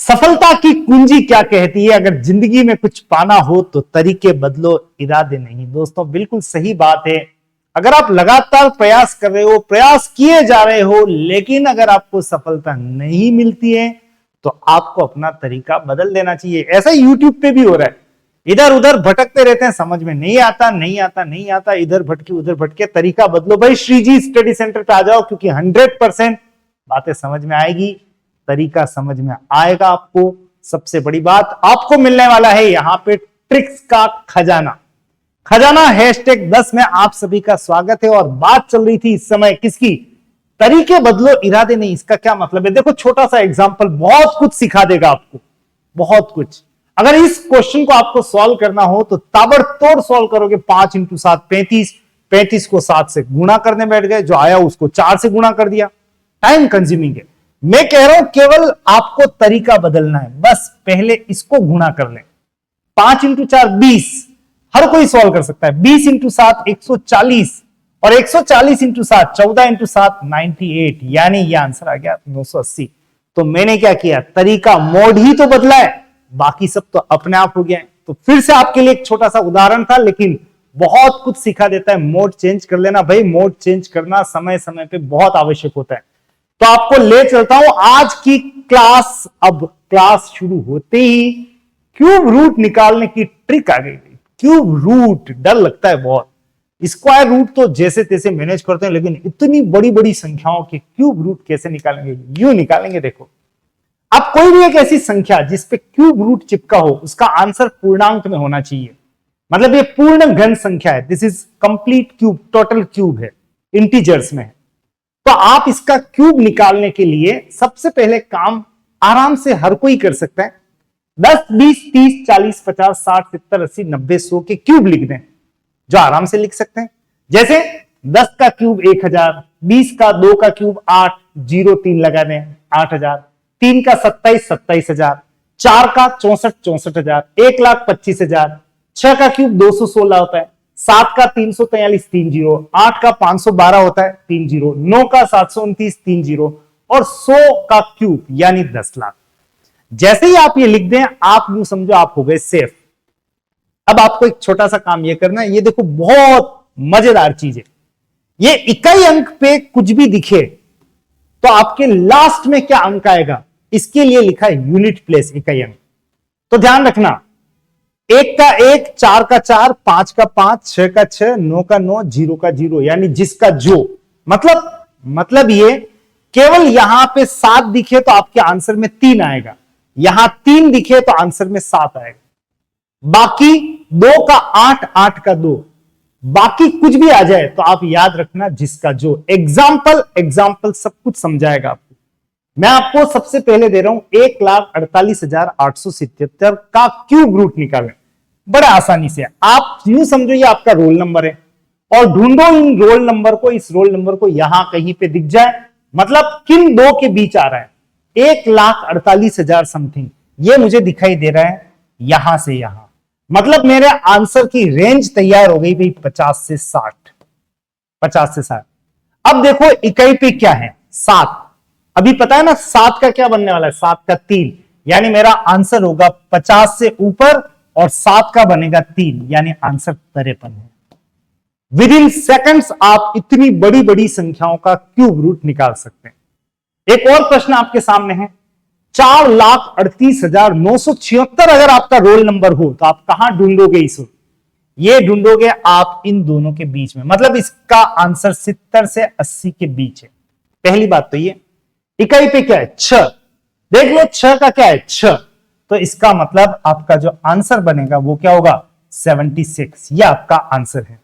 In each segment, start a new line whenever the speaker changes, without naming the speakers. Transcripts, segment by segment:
सफलता की कुंजी क्या कहती है? अगर जिंदगी में कुछ पाना हो तो तरीके बदलो, इरादे नहीं। दोस्तों बिल्कुल सही बात है। अगर आप लगातार प्रयास कर रहे हो, प्रयास किए जा रहे हो, लेकिन अगर आपको सफलता नहीं मिलती है तो आपको अपना तरीका बदल देना चाहिए। ऐसा यूट्यूब पे भी हो रहा है, इधर उधर भटकते रहते हैं, समझ में नहीं आता नहीं आता नहीं आता, इधर भटके उधर भटके। तरीका बदलो भाई, श्रीजी स्टडी सेंटर पे आ जाओ, क्योंकि 100% बातें समझ में आएगी, तरीका समझ में आएगा आपको। सबसे बड़ी बात, आपको मिलने वाला है यहां पे ट्रिक्स का खजाना। खजाना #10 में आप सभी का स्वागत है। और बात चल रही थी इस समय किसकी? तरीके बदलो, इरादे नहीं। इसका क्या मतलब है? देखो, छोटा सा एग्जांपल बहुत कुछ सिखा देगा आपको, बहुत कुछ। अगर इस क्वेश्चन को आपको सॉल्व करना हो तो ताबड़तोड़ सॉल्व करोगे। 5 × 7 35, 35 को 7 से गुणा करने बैठ गए, जो आया उसको 4 से गुणा कर दिया। टाइम कंज्यूमिंग है। मैं कह रहा हूं केवल आपको तरीका बदलना है, बस पहले इसको गुणा कर लें। 5 × 4 20, हर कोई सॉल्व कर सकता है। 20 × 7 140, और 140 × 7 14 × 7 98, यानी यह आंसर आ गया 980। तो मैंने क्या किया? तरीका, मोड ही तो बदला है, बाकी सब तो अपने आप हो गया है। तो फिर से आपके लिए एक छोटा सा उदाहरण था, लेकिन बहुत कुछ सिखा देता है। मोड चेंज कर लेना भाई, मोड चेंज करना समय समय पे बहुत आवश्यक होता है। तो आपको ले चलता हूं आज की क्लास। अब क्लास शुरू होते ही क्यूब रूट निकालने की ट्रिक आ गई। क्यूब रूट डर लगता है बहुत, स्क्वायर रूट तो जैसे तैसे मैनेज करते हैं, लेकिन इतनी बड़ी बड़ी संख्याओं के क्यूब रूट कैसे निकालेंगे? यूं निकालेंगे। देखो, अब कोई भी एक ऐसी संख्या जिसपे क्यूब रूट चिपका हो, उसका आंसर पूर्णांक में होना चाहिए। मतलब ये पूर्ण घन संख्या है, this is complete cube, total cube है, इंटीजर्स में है। तो आप इसका क्यूब निकालने के लिए सबसे पहले काम आराम से हर कोई कर सकता है। 10 20 30 40 50 60 70 80 90 100 के क्यूब लिख दें, जो आराम से लिख सकते हैं। जैसे 10 का क्यूब 1000, 20 का 2 का क्यूब 8, 0 3 लगा दें 8000, 3 का 27 27000, 4 का 64 64000, 1,25,000, 6 का क्यूब 216 होता है, 7 का 343 3 0, 8 का 512 होता है 3 0, 9 का 729 3 0, और 100 का क्यूब यानी 10 लाख। जैसे ही आप ये लिख दें, आप यूं समझो आप हो गए सेफ। अब आपको एक छोटा सा काम ये करना है। ये देखो, बहुत मजेदार चीज है। ये इकाई अंक पे कुछ भी दिखे तो आपके लास्ट में क्या अंक आएगा, इसके लिए लिखा है यूनिट प्लेस, इकाई अंक। तो ध्यान रखना, 1 का 1, 4 का 4, 5 का 5, 6 का 6, 9 का 9, 0 का 0, यानी जिसका जो। मतलब ये केवल यहां पे 7 दिखे तो आपके आंसर में 3 आएगा, यहां 3 दिखे तो आंसर में 7 आएगा। बाकी 2 का 8, 8 का 2, बाकी कुछ भी आ जाए तो आप याद रखना जिसका जो। एग्जाम्पल सब कुछ समझाएगा आपको। मैं आपको सबसे पहले दे रहा हूं 1,48,877 का क्यूब रूट निकालें। बड़े आसानी से आप यूं समझो ये आपका रोल नंबर है, और ढूंढो इन रोल नंबर को, इस रोल नंबर को यहां कहीं पे दिख जाए, मतलब किन दो के बीच आ रहा है। 1,48,000 समथिंग ये मुझे दिखाई दे रहा है यहां से यहां, मतलब मेरे आंसर की रेंज तैयार हो गई भाई 50 से 60, 50 से 60। अब देखो इकाई पे क्या है, 7। अभी पता है ना 7 का क्या बनने वाला है, 7 का 3, यानी मेरा आंसर होगा 50 से ऊपर, और 7 का बनेगा 3, यानी आंसर 53 है। विद इन सेकंड्स आप इतनी बड़ी बड़ी संख्याओं का क्यूब रूट निकाल सकते हैं। एक और प्रश्न आपके सामने है, 4,38,976 अगर आपका रोल नंबर हो तो आप कहां ढूंढोगे इसको? ये ढूंढोगे आप इन दोनों के बीच में, मतलब इसका आंसर 70 से 80 के बीच है। पहली बात तो ये। इकाई पे क्या है, 6, देख लो 6 का क्या है 6, तो इसका मतलब आपका जो आंसर बनेगा वो क्या होगा 76, ये आपका आंसर है।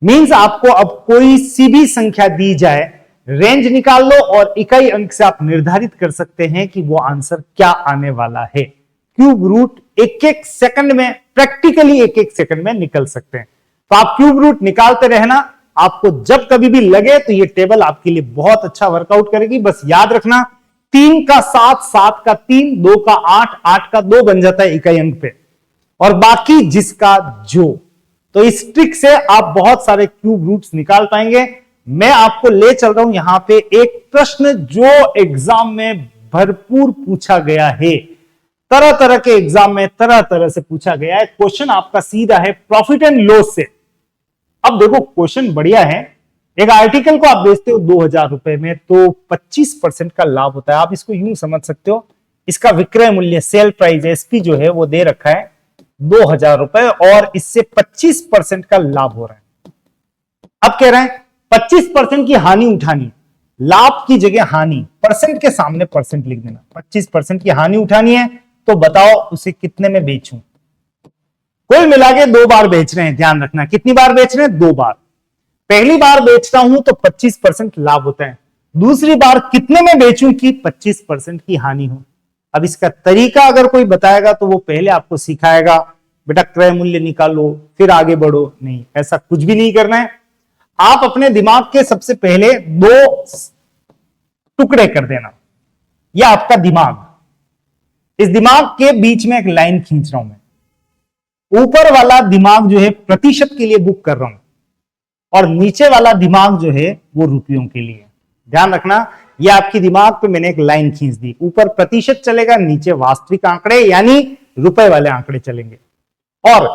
मींस आपको अब कोई सी भी संख्या दी जाए, रेंज निकाल लो और इकाई अंक से आप निर्धारित कर सकते हैं कि वो आंसर क्या आने वाला है। क्यूब रूट एक एक सेकंड में, प्रैक्टिकली एक एक सेकंड में निकल सकते हैं। तो आप क्यूब रूट निकालते रहना, आपको जब कभी भी लगे तो ये टेबल आपके लिए बहुत अच्छा वर्कआउट करेगी। बस याद रखना 3 का 7, 7 का 3, 2 का 8, 8 का 2 बन जाता है इकाई अंक पे, और बाकी जिसका जो। तो इस ट्रिक से आप बहुत सारे क्यूब रूट्स निकाल पाएंगे। मैं आपको ले चल रहा हूं यहां पे एक प्रश्न जो एग्जाम में भरपूर पूछा गया है। तरह तरह के एग्जाम में तरह तरह से पूछा गया है। क्वेश्चन आपका सीधा है प्रॉफिट एंड लॉस से। अब देखो क्वेश्चन बढ़िया है। एक आर्टिकल को आप बेचते हो 2000 रुपए में तो 25% का लाभ होता है। आप इसको यूं समझ सकते हो, इसका विक्रय मूल्य सेल प्राइस एसपी जो है वो दे रखा है 2000 रुपए और इससे 25% का लाभ हो रहा है। अब कह रहे हैं 25% की हानि उठानी, लाभ की जगह हानि, परसेंट के सामने परसेंट लिख देना। 25% की हानि उठानी है तो बताओ उसे कितने में बेचूं। कुल मिला के 2 बार बेच रहे हैं, ध्यान रखना। कितनी बार बेच रहे हैं? 2 बार। पहली बार बेचता हूं तो 25% लाभ होता है, दूसरी बार कितने में बेचूं कि 25% की हानि हो। अब इसका तरीका अगर कोई बताएगा तो वो पहले आपको सिखाएगा बेटा क्रय मूल्य निकालो फिर आगे बढ़ो। नहीं, ऐसा कुछ भी नहीं करना है। आप अपने दिमाग के सबसे पहले 2 टुकड़े कर देना। यह आपका दिमाग, इस दिमाग के बीच में एक लाइन खींच रहा हूं मैं। ऊपर वाला दिमाग जो है प्रतिशत के लिए बुक कर रहा हूं और नीचे वाला दिमाग जो है वो रुपयों के लिए। ध्यान रखना, ये आपकी दिमाग पे मैंने एक लाइन खींच दी। ऊपर प्रतिशत चलेगा, नीचे वास्तविक आंकड़े यानी रुपए वाले आंकड़े चलेंगे। और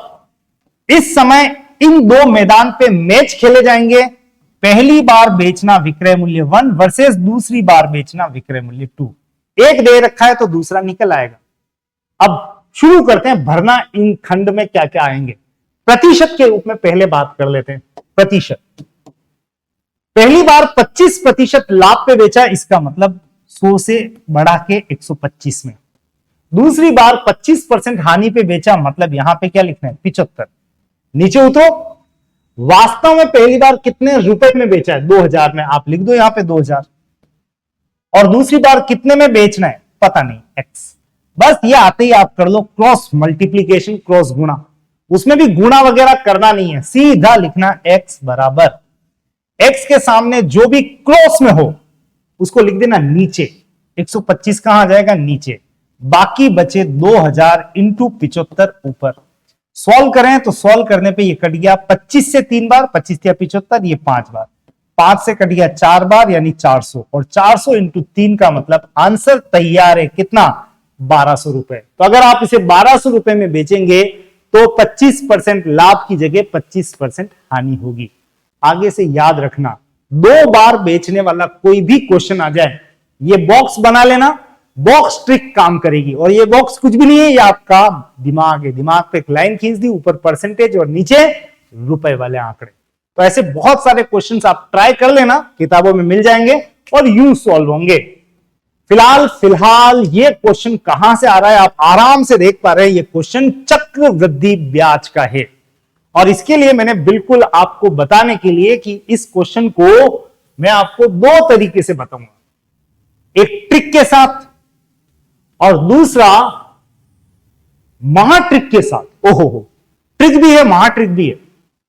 इस समय इन 2 मैदान पे मैच खेले जाएंगे। पहली बार बेचना विक्रय मूल्य 1 वर्सेस दूसरी बार बेचना विक्रय मूल्य 2। एक दे रखा है तो दूसरा निकल आएगा। अब शुरू करते हैं भरना। इन खंड में क्या क्या आएंगे प्रतिशत के रूप में पहले बात कर लेते हैं। प्रतिशत, पहली बार 25% लाभ पे बेचा, इसका मतलब 100 से बढ़ा के 125 में। दूसरी बार 25% हानि पे बेचा, मतलब यहां पे क्या लिखना है 75। नीचे उतरो, वास्तव में पहली बार कितने रुपए में बेचा है? 2000 में। आप लिख दो यहां पे 2000। और दूसरी बार कितने में बेचना है? पता नहीं, x। बस ये आते ही आप कर लो क्रॉस मल्टीप्लीकेशन, क्रॉस गुणा। उसमें भी गुणा वगैरह करना नहीं है, सीधा लिखना x बराबर, x के सामने जो भी क्रॉस में हो उसको लिख देना नीचे। 125 कहां आ जाएगा? नीचे। बाकी बचे 2000 इंटू 75 ऊपर। सॉल्व करें तो सॉल्व करने पे ये कट गया 25 से 3 बार, 25 या 75, ये 5 बार। 5 से कट गया 4 बार यानी 400, और 400 इंटू 3 का मतलब आंसर तैयार है कितना? 1200 रुपए। तो अगर आप इसे 1200 रुपए में बेचेंगे तो 25% लाभ की जगह 25% हानि होगी। आगे से याद रखना, 2 बार बेचने वाला कोई भी क्वेश्चन आ जाए, ये बॉक्स बना लेना, बॉक्स ट्रिक काम करेगी। और ये बॉक्स कुछ भी नहीं है, ये आपका दिमाग है। दिमाग पे एक लाइन खींच दी, ऊपर परसेंटेज और नीचे रुपए वाले आंकड़े। तो ऐसे बहुत सारे क्वेश्चंस आप ट्राई कर लेना, किताबों में मिल जाएंगे और यूं सॉल्व होंगे। फिलहाल ये क्वेश्चन कहां से आ रहा है आप आराम से देख पा रहे हैं। ये क्वेश्चन चक्रवृद्धि ब्याज का है और इसके लिए मैंने बिल्कुल आपको बताने के लिए कि इस क्वेश्चन को मैं आपको 2 तरीके से बताऊंगा, एक ट्रिक के साथ और दूसरा महाट्रिक के साथ। ओहो हो, ट्रिक भी है महाट्रिक भी है।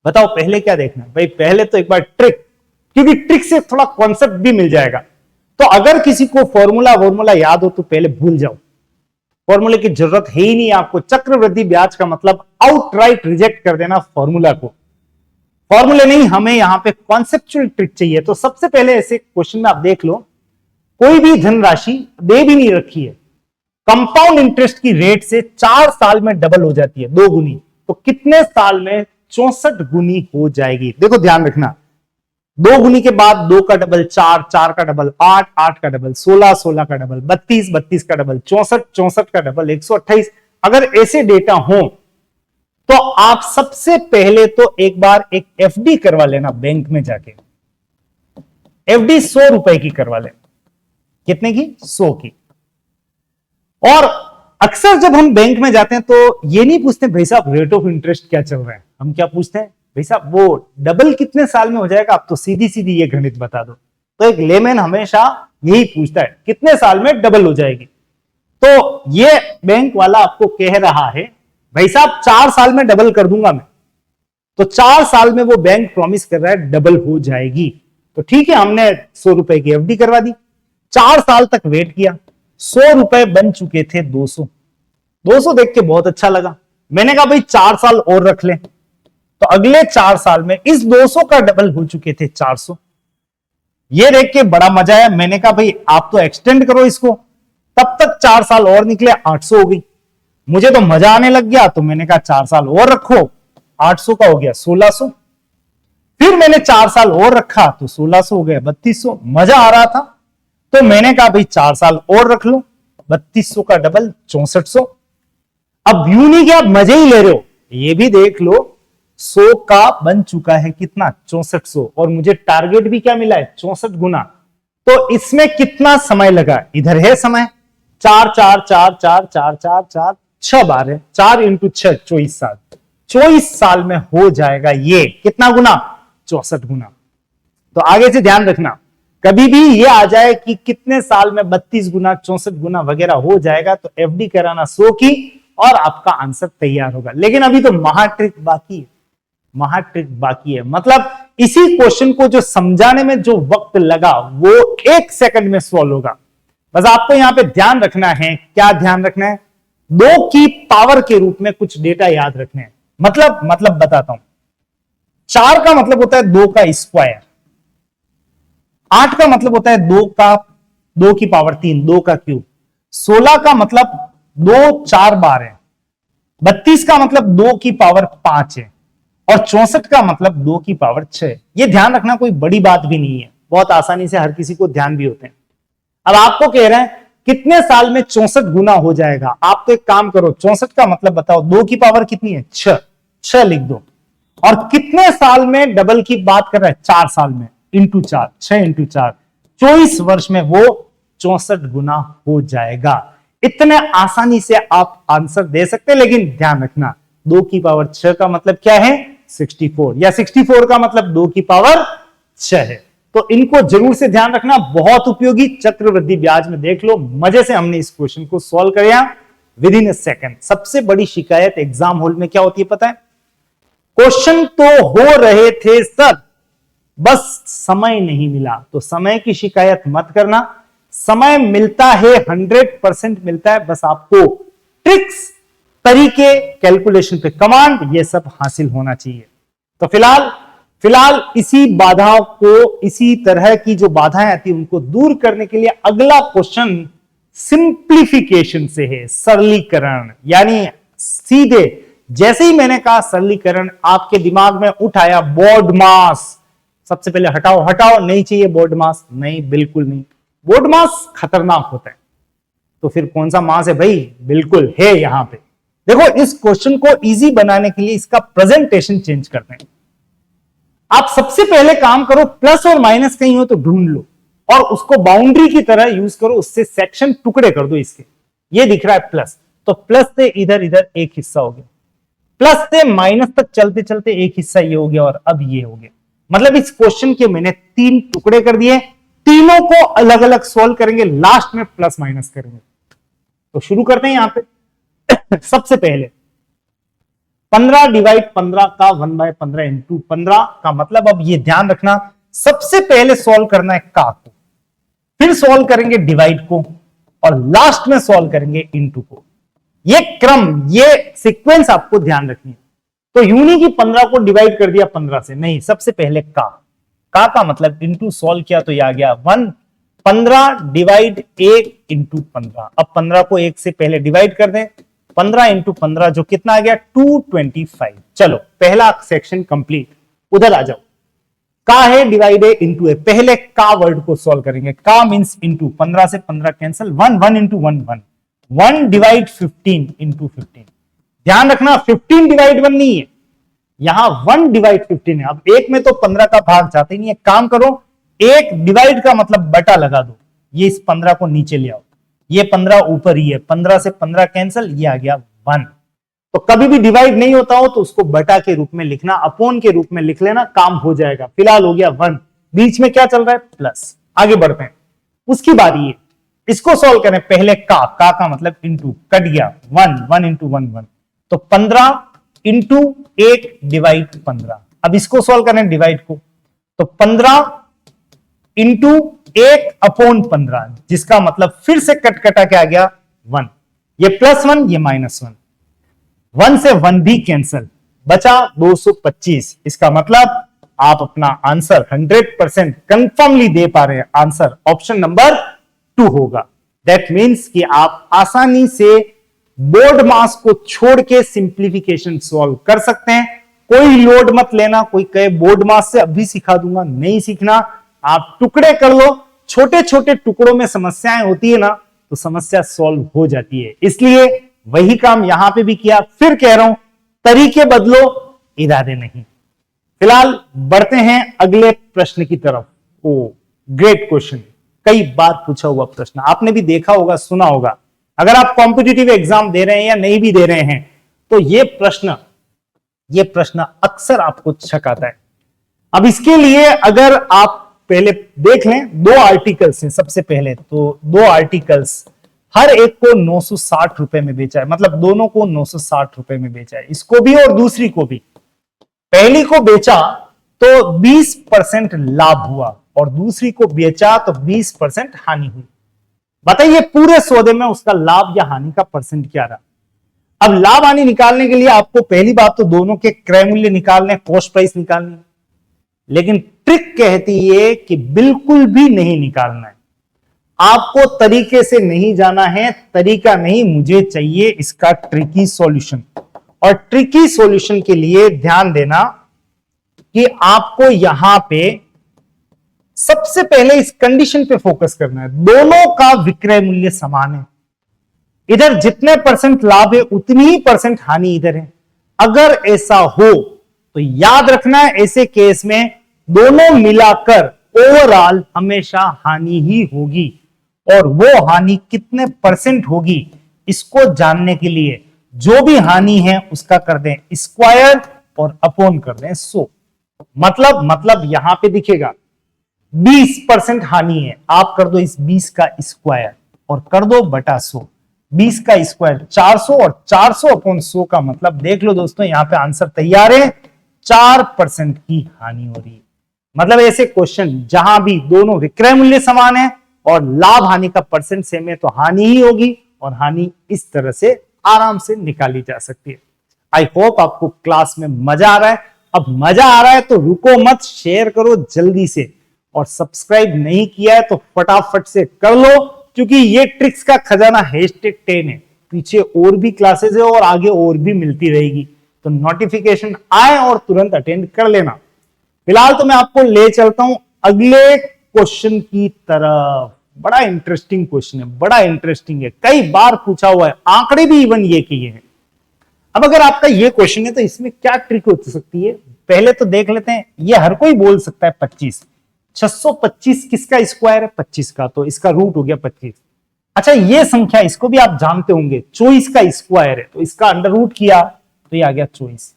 बताओ पहले क्या देखना है? भाई पहले तो एक बार ट्रिक, क्योंकि ट्रिक से थोड़ा कॉन्सेप्ट भी मिल जाएगा। तो अगर किसी को फॉर्मूला याद हो तो पहले भूल जाओ, फॉर्मूले की जरूरत है ही नहीं आपको। चक्रवृद्धि ब्याज का मतलब आउटराइट रिजेक्ट कर देना फॉर्मूला को। फॉर्मूले नहीं, हमें यहां पे कॉन्सेप्चुअल ट्रिक चाहिए। तो सबसे पहले ऐसे क्वेश्चन में आप देख लो, कोई भी धनराशि दे भी नहीं रखी है, कंपाउंड इंटरेस्ट की रेट से 4 साल में डबल हो जाती है, 2 गुनी। तो कितने साल में 64 गुनी हो जाएगी? देखो ध्यान रखना, 2 गुनी के बाद 2 का डबल 4, 4 का डबल 8, 8 का डबल 16, 16 का डबल 32, 32 का डबल 64, 64 का डबल 128। अगर ऐसे डेटा हो तो आप सबसे पहले तो एक बार एक एफडी करवा लेना बैंक में जाके। एफडी 100 रुपए की करवा लेना। कितने की? 100 की। और अक्सर जब हम बैंक में जाते हैं तो ये नहीं पूछते भाई साहब रेट ऑफ इंटरेस्ट क्या चल रहा है, हम क्या पूछते हैं भाई साहब वो डबल कितने साल में हो जाएगा, आप तो सीधी सीधी ये गणित बता दो। तो एक लेमैन हमेशा यही पूछता है कितने साल में डबल हो जाएगी। तो ये बैंक वाला आपको कह रहा है भाई साहब 4 साल में डबल कर दूंगा मैं। तो 4 साल में वो बैंक प्रॉमिस कर रहा है डबल हो जाएगी। तो ठीक है, हमने 100 रुपए की एफडी करवा दी, 4 साल तक वेट किया, 100 रुपए बन चुके थे 200। 200 देख के बहुत अच्छा लगा, मैंने कहा भाई 4 साल और रख ले। तो अगले 4 साल में इस 200 का डबल हो चुके थे 400। ये देख के बड़ा मजा आया, मैंने कहा भाई आप तो एक्सटेंड करो इसको। तब तक 4 साल और निकले, 800 हो गई। मुझे तो मजा आने लग गया, तो मैंने कहा 4 साल और रखो, 800 का हो गया 1600। फिर मैंने 4 साल और रखा तो 1600 हो गया 3200। मजा आ रहा था तो मैंने कहा भाई 4 साल और रख लो, 3200 का डबल 6400। अब यूं नहीं कि आप मजे ही ले रहे हो, ये भी देख लो 100 का बन चुका है कितना 6400, और मुझे टारगेट भी क्या मिला है 64 गुना। तो इसमें कितना समय लगा, इधर है समय 4 4 4 4 4 4 4 6 बार है, 4 इंटू 6 24 साल, 24 साल में हो जाएगा ये कितना गुना 64 गुना। तो आगे से ध्यान रखना, कभी भी ये आ जाए कि कितने साल में 32 गुना 64 गुना वगैरह हो जाएगा, तो एफडी कराना 100 की और आपका आंसर तैयार होगा। लेकिन अभी तो महाट्रिक बाकी है, महाट्रिक बाकी है। मतलब इसी क्वेश्चन को जो समझाने में जो वक्त लगा वो 1 सेकंड में सॉल्व होगा। बस आपको यहां पे ध्यान रखना है, क्या ध्यान रखना है, 2 की पावर के रूप में कुछ डेटा याद रखने हैं। मतलब बताता हूं, 4 का मतलब होता है 2 का स्क्वायर, 8 का मतलब होता है 2 की पावर 3, 2 का क्यूब, 16 का मतलब 2 4 बार है, 32 का मतलब 2 की पावर 5 है, और 64 का मतलब 2 की पावर 6। ये ध्यान रखना कोई बड़ी बात भी नहीं है, बहुत आसानी से हर किसी को ध्यान भी होते हैं। अब आपको कह रहे हैं कितने साल में 64 गुना हो जाएगा। आप तो एक काम करो, 64 का मतलब बताओ, 2 की पावर कितनी है 6 लिख दो, और कितने साल में डबल की बात कर रहा है 4 साल में, इंटू 4, 6 इंटू 4, 24 वर्ष में वो 64 गुना हो जाएगा। इतने आसानी से आप आंसर दे सकते हैं, लेकिन ध्यान रखना 2 की पावर 6 का मतलब क्या है 64, या 64 का मतलब 2 की पावर 6 है। तो इनको जरूर से ध्यान रखना, बहुत उपयोगी। चक्रवृद्धि ब्याज में देख लो, मजे से हमने इस क्वेश्चन को सॉल्व किया विद इन ए सेकंड। सबसे बड़ी शिकायत एग्जाम हॉल में क्या होती है पता है, क्वेश्चन तो हो रहे थे सर, बस समय नहीं मिला। तो समय की शिकायत मत करना, समय मिलता है, 100% मिलता है, बस आपको ट्रिक्स, तरीके, कैलकुलेशन पे कमांड, ये सब हासिल होना चाहिए। तो फिलहाल इसी बाधाओं को, इसी तरह की जो बाधाएं आती है उनको दूर करने के लिए अगला क्वेश्चन सिंप्लीफिकेशन से है, सरलीकरण। यानी सीधे जैसे ही मैंने कहा सरलीकरण, आपके दिमाग में उठाया बोर्ड मास। सबसे पहले हटाओ, नहीं चाहिए बोर्ड मास, नहीं बिल्कुल नहीं, बोर्ड मास खतरनाक होता है। तो फिर कौन सा मास है भाई, बिल्कुल है यहां पे। देखो इस क्वेश्चन को इजी बनाने के लिए इसका प्रेजेंटेशन चेंज करते हैं। आप सबसे पहले काम करो, प्लस और माइनस कहीं हो तो ढूंढ लो और उसको बाउंड्री की तरह यूज करो, उससे सेक्शन टुकड़े कर दो इसके। ये दिख रहा है प्लस, तो प्लस से इधर एक हिस्सा हो गया, प्लस से माइनस तक चलते चलते एक हिस्सा ये हो गया, और अब ये हो गया। मतलब इस क्वेश्चन के मैंने 3 टुकड़े कर दिए, तीनों को अलग अलग सॉल्व करेंगे, लास्ट में प्लस माइनस करेंगे। तो शुरू करते हैं यहां पे। सबसे पहले 15 डिवाइड 15 का 1/15 इंटू 15 का मतलब, अब ये ध्यान रखना, सबसे पहले सॉल्व करना है का को, फिर सॉल्व करेंगे डिवाइड को, और लास्ट में सॉल्व करेंगे इंटू को। ये क्रम, ये सीक्वेंस आपको ध्यान रखनी है। तो यूं नहीं कि 15 को डिवाइड कर दिया 15 से, नहीं, सबसे पहले का मतलब इंटू सॉल्व किया तो ये आ गया 1, 15 डिवाइड 1 इंटू 15। अब 15 को 1 से पहले डिवाइड कर दें, 15 इंटू 15 जो कितना आ गया 225। चलो पहला सेक्शन कंप्लीट, उधर आ जाओ। का है डिवाइड है इंटू है, पहले का वर्ड को सॉल्व करेंगे। का मींस इंटू, 15 से 15 कैंसिल, 1 इंटू 1 डिवाइड 15 इंटू 15। ध्यान रखना 15 डिवाइड 1 नहीं है, यहां 1 डिवाइड 15 है। अब एक में तो 15 का भाग जाते नहीं है, काम करो, एक डिवाइड का मतलब बटा लगा दो, ये इस 15 को नीचे ले आओ, ये 15 ऊपर ही है, 15 से 15 कैंसिल, ये आ गया 1। तो कभी भी डिवाइड नहीं होता हो तो उसको बटा के रूप में लिखना, अपॉन के रूप में लिख लेना, काम हो जाएगा। फिलहाल हो गया 1, बीच में क्या चल रहा है प्लस। आगे बढ़ते हैं, उसकी बारी है, इसको सॉल्व करें। पहले का मतलब इंटू, कट गया 1 इंटू 1 तो 15 इंटू 1 डिवाइड 15। अब इसको सॉल्व करें डिवाइड को, तो 15 इंटू 1 अपॉन 15, जिसका मतलब फिर से कटा के आ गया 1, ये +1 ये -1, 1 से 1 भी कैंसिल, बचा 225। इसका मतलब आप अपना आंसर 100% कंफर्मली दे पा रहे हैं, आंसर ऑप्शन नंबर 2 होगा। दैट मीन्स कि आप आसानी से बोर्ड मास को छोड़ के सिंप्लीफिकेशन सॉल्व कर सकते हैं। कोई लोड मत लेना, कोई कहे बोर्ड मास से अभी सिखा दूंगा, नहीं सीखना। आप टुकड़े कर लो, छोटे छोटे टुकड़ों में समस्याएं होती है ना, तो समस्या सॉल्व हो जाती है। इसलिए वही काम यहां पे भी किया। फिर कह रहा हूं, तरीके बदलो, इरादे नहीं। फिलहाल बढ़ते हैं अगले प्रश्न की तरफ। ओ ग्रेट क्वेश्चन, कई बार पूछा हुआ प्रश्न, आपने भी देखा होगा, सुना होगा। अगर आप कॉम्पिटिटिव एग्जाम दे रहे हैं या नहीं भी दे रहे हैं, तो ये प्रश्न अक्सर आपको छकाता है। अब इसके लिए अगर आप पहले देख लें, 2 आर्टिकल्स हैं। सबसे पहले तो 2 आर्टिकल्स, हर एक को 960 रुपए में बेचा है, मतलब दोनों को 960 रुपए में बेचा है, इसको भी और दूसरी को भी। पहली को बेचा तो 20% लाभ हुआ और दूसरी को बेचा तो 20% हानि हुई। बताइए पूरे सौदे में उसका लाभ या हानि का परसेंट क्या रहा। अब लाभ हानि निकालने के लिए आपको पहली बात तो दोनों के क्रय मूल्य निकालने, कॉस्ट प्राइस निकालने, लेकिन ट्रिक कहती है कि बिल्कुल भी नहीं निकालना है। आपको तरीके से नहीं जाना है, तरीका नहीं, मुझे चाहिए इसका ट्रिकी सॉल्यूशन। और ट्रिकी सॉल्यूशन के लिए ध्यान देना कि आपको यहां पे सबसे पहले इस कंडीशन पे फोकस करना है, दोनों का विक्रय मूल्य समान है। इधर जितने परसेंट लाभ है उतनी ही परसेंट हानि इधर है। अगर ऐसा हो तो याद रखना, ऐसे केस में दोनों मिलाकर ओवरऑल हमेशा हानि ही होगी। और वो हानि कितने परसेंट होगी, इसको जानने के लिए जो भी हानि है उसका कर दें स्क्वायर और अपॉन कर दें 100। मतलब यहां पे दिखेगा 20% हानि है, आप कर दो इस 20 का स्क्वायर और कर दो बटा 100। 20 का स्क्वायर 400 और 400 अपॉन 100 का मतलब देख लो दोस्तों, यहां पे आंसर तैयार है, 4% की हानि हो रही है। मतलब ऐसे क्वेश्चन जहां भी दोनों विक्रय मूल्य समान है और लाभ हानि का परसेंट सेम है तो हानि ही होगी, और हानि इस तरह से आराम से निकाली जा सकती है। आई होप आपको क्लास में मजा आ रहा है। अब मजा आ रहा है तो रुको मत, शेयर करो जल्दी से, और सब्सक्राइब नहीं किया है तो फटाफट से कर लो, क्योंकि ये ट्रिक्स का खजाना #10 है। पीछे और भी क्लासेस है और आगे और भी मिलती रहेगी, तो नोटिफिकेशन आए और तुरंत अटेंड कर लेना। फिलहाल तो मैं आपको ले चलता हूं अगले क्वेश्चन की तरफ। बड़ा इंटरेस्टिंग क्वेश्चन है, बड़ा इंटरेस्टिंग है, कई बार पूछा हुआ है, आंकड़े भी इवन ये किए हैं। अब अगर आपका ये क्वेश्चन है तो इसमें क्या ट्रिक हो सकती है, पहले तो देख लेते हैं। ये हर कोई बोल सकता है 25, 625 किसका स्क्वायर है, 25 का, तो इसका रूट हो गया 25। अच्छा ये संख्या, इसको भी आप जानते होंगे, 24 का स्क्वायर है, तो इसका अंडर रूट किया तो ये आ गया 24।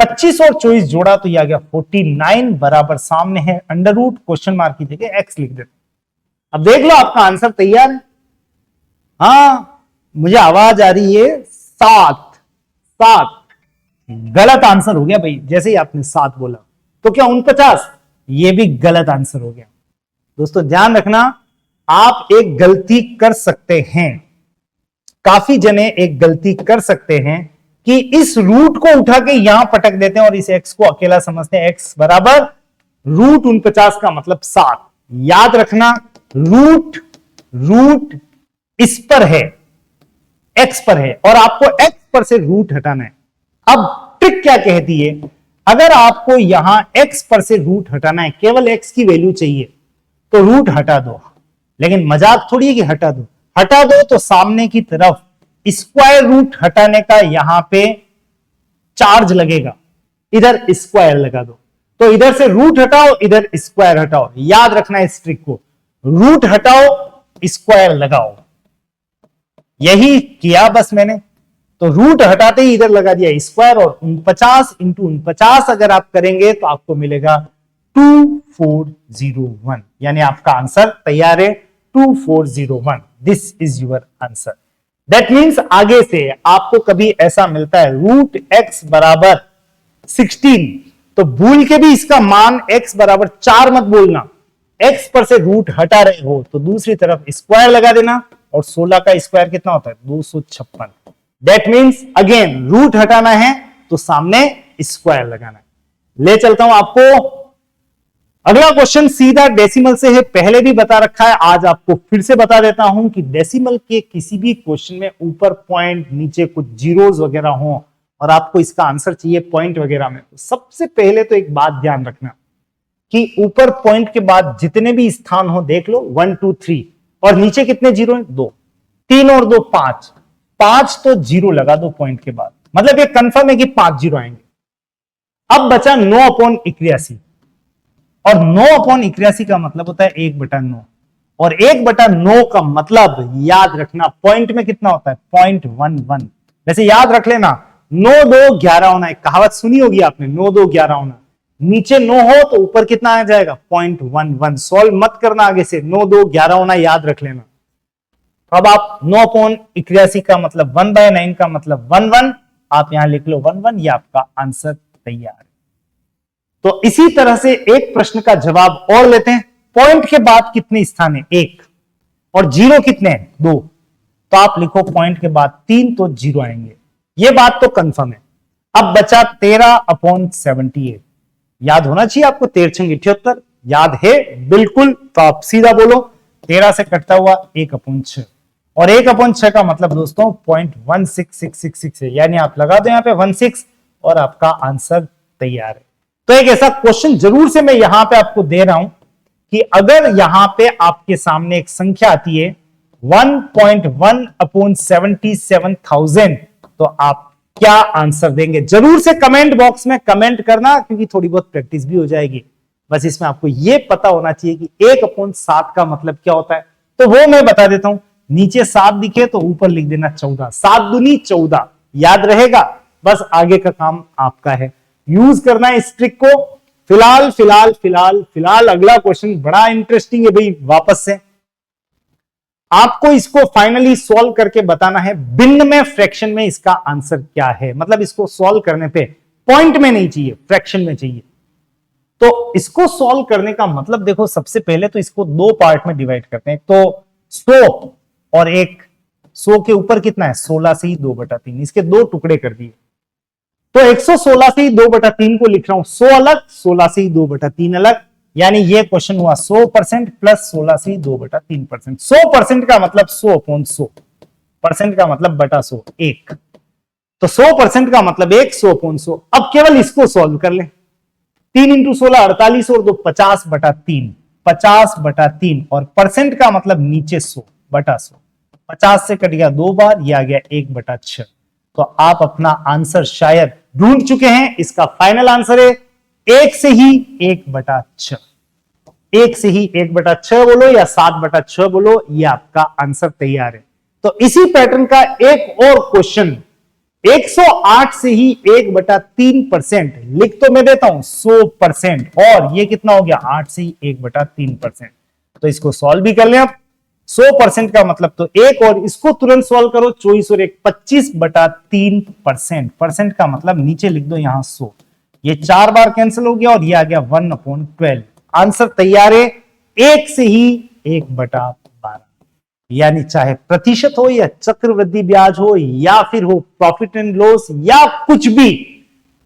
25 और 24 जोड़ा तो ये आ गया 49, बराबर सामने है अंडर रूट, क्वेश्चन मार्क की जगह एक्स लिख देते। अब देख लो आपका आंसर तैयार है। हाँ मुझे आवाज आ रही है 7। गलत आंसर हो गया भाई, जैसे ही आपने 7 बोला तो क्या 49, ये भी गलत आंसर हो गया। दोस्तों ध्यान रखना, आप एक गलती कर सकते हैं, काफी जने एक गलती कर सकते हैं कि इस रूट को उठा के यहां पटक देते हैं और इस एक्स को अकेला समझते हैं। एक्स बराबर रूट 49 का मतलब 7। याद रखना रूट इस पर है, एक्स पर है, और आपको एक्स पर से रूट हटाना है। अब ट्रिक क्या कहती है, अगर आपको यहां एक्स पर से रूट हटाना है, केवल एक्स की वैल्यू चाहिए, तो रूट हटा दो। लेकिन मजाक थोड़ी है कि हटा दो तो सामने की तरफ स्क्वायर रूट हटाने का यहां पे चार्ज लगेगा, इधर स्क्वायर लगा दो। तो इधर से रूट हटाओ, इधर स्क्वायर हटाओ। याद रखना इस ट्रिक को, रूट हटाओ स्क्वायर लगाओ। यही किया बस मैंने, तो रूट हटाते ही इधर लगा दिया स्क्वायर, और 49 इंटू 49 अगर आप करेंगे तो आपको मिलेगा 2401, यानी आपका आंसर तैयार है 2401। This is your answer. That means आगे से आपको कभी ऐसा मिलता है रूट एक्स बराबर 16, तो भूल के भी इसका मान एक्स बराबर 4 मत बोलना। एक्स पर से रूट हटा रहे हो तो दूसरी तरफ स्क्वायर लगा देना, और 16 का स्क्वायर कितना होता है 256। दैट मीन्स अगेन रूट हटाना है तो सामने स्क्वायर लगाना है। ले चलता हूं आपको अगला क्वेश्चन सीधा डेसिमल से है, पहले भी बता रखा है, आज आपको फिर से बता देता हूं कि डेसिमल के किसी भी क्वेश्चन में ऊपर पॉइंट, नीचे कुछ जीरोस वगैरह हो और आपको इसका आंसर चाहिए पॉइंट वगैरह में, तो सबसे पहले तो एक बात ध्यान रखना कि ऊपर पॉइंट के बाद जितने भी स्थान हो देख लो 1 2 3 और नीचे कितने जीरो हैं, 2, 3 और 2 5, 5 तो जीरो लगा दो पॉइंट के बाद, मतलब ये कंफर्म है कि 5 जीरो आएंगे। अब बचा 9/81 और 9/81 का मतलब होता है 1/9 और 1/9 का मतलब याद रखना पॉइंट में कितना होता है 0.11। वैसे याद रख लेना 9 2 11 होना, एक कहावत सुनी होगी आपने, 9 2 11 होना, नीचे 9 हो तो ऊपर कितना आ जाएगा 0.11। सॉल्व मत करना आगे से, 9 2 11 होना याद रख लेना। अब आप 9/81 का मतलब 1/9 का मतलब 1 आप यहां लिख लो 1 ये आपका आंसर तैयार है। तो इसी तरह से एक प्रश्न का जवाब और लेते हैं, पॉइंट के बाद कितने स्थान है 1 और जीरो कितने हैं 2, तो आप लिखो पॉइंट के बाद 3 तो जीरो आएंगे, ये बात तो कंफर्म है। अब बचा 13/78, याद होना चाहिए आपको 13×78 याद है बिल्कुल, तो आप सीधा बोलो 13 से कटता हुआ 1/6 और 1/6 का मतलब दोस्तों 0.16666 है, यानी आप लगा दो यहां पे 16 और आपका आंसर तैयार है। तो एक ऐसा क्वेश्चन जरूर से मैं यहां पे आपको दे रहा हूं कि अगर यहां पे आपके सामने एक संख्या आती है 1.1/77,000 तो आप क्या आंसर देंगे, जरूर से कमेंट बॉक्स में कमेंट करना, क्योंकि थोड़ी बहुत प्रैक्टिस भी हो जाएगी। बस इसमें आपको यह पता होना चाहिए कि 1/7 का मतलब क्या होता है, तो वो मैं बता देता हूं। नीचे 7 दिखे तो ऊपर लिख देना 14, 7 दूनी 14, याद रहेगा, बस आगे का काम आपका है, यूज करना है इस ट्रिक को। फिलहाल फिलहाल फिलहाल फिलहाल अगला क्वेश्चन बड़ा इंटरेस्टिंग है भाई, वापस से आपको इसको फाइनली सॉल्व करके बताना है भिन्न में, फ्रैक्शन में इसका आंसर क्या है, मतलब इसको सॉल्व करने पे पॉइंट में नहीं चाहिए, फ्रैक्शन में चाहिए। तो इसको सॉल्व करने का मतलब देखो, सबसे पहले तो इसको 2 पार्ट में डिवाइड करते हैं, तो 100 और एक 100 के ऊपर कितना है 16 से ही 2/3, इसके 2 टुकड़े कर दिए, तो 116 से ही 2/3 को लिख रहा हूं 100 अलग, 16 से ही 2/3 अलग, यानी ये क्वेश्चन हुआ 100% प्लस 16 से 2/3%। 100% का मतलब 100/100, परसेंट का मतलब बटा 100 1, तो 100% का मतलब 100/100। अब केवल इसको सॉल्व कर ले, 3 × 16 48 और 2 50/3, 50/3 और परसेंट का मतलब नीचे 100/100, 50 से कट गया 2 बार, ये आ गया 1/6। तो आप अपना आंसर शायद ढूंढ चुके हैं, इसका फाइनल आंसर है 1 से ही 1/6, 1 से ही 1/6 बोलो या 7/6 बोलो, ये आपका आंसर तैयार है। तो इसी पैटर्न का एक और क्वेश्चन 108 से ही 1/3%, लिख तो मैं देता हूं 100%, और ये कितना हो गया 8 से ही 1/3%, तो इसको सॉल्व भी कर लें आप। 100% का मतलब तो 1 और इसको तुरंत सॉल्व करो, 24 और 1 25/3%, परसेंट का मतलब नीचे लिख दो यहां 100, ये 4 बार कैंसिल हो गया और ये आ गया 1/12, आंसर तैयार है 1 से ही 1/12, यानी चाहे प्रतिशत हो या चक्रवृद्धि ब्याज हो या फिर हो प्रॉफिट एंड लॉस या कुछ भी,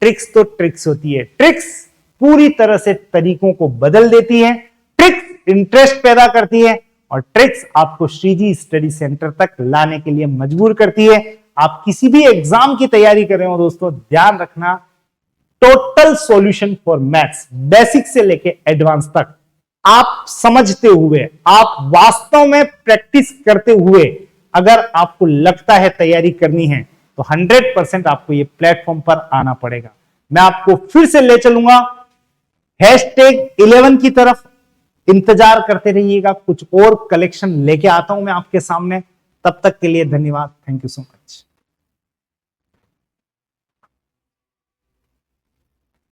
ट्रिक्स तो ट्रिक्स होती है, ट्रिक्स पूरी तरह से तरीकों को बदल देती है, ट्रिक्स इंटरेस्ट पैदा करती है और ट्रिक्स आपको श्रीजी स्टडी सेंटर तक लाने के लिए मजबूर करती है। आप किसी भी एग्जाम की तैयारी कर रहे हो दोस्तों, ध्यान रखना total solution for maths, basic से लेके एडवांस तक आप समझते हुए, आप वास्तव में प्रैक्टिस करते हुए, अगर आपको लगता है तैयारी करनी है तो 100% आपको ये प्लेटफॉर्म पर आना पड़ेगा। मैं आपको फिर से ले चलूंगा #11 की तरफ, इंतजार करते रहिएगा, कुछ और कलेक्शन लेके आता हूं मैं आपके सामने। तब तक के लिए धन्यवाद, थैंक यू सो मच।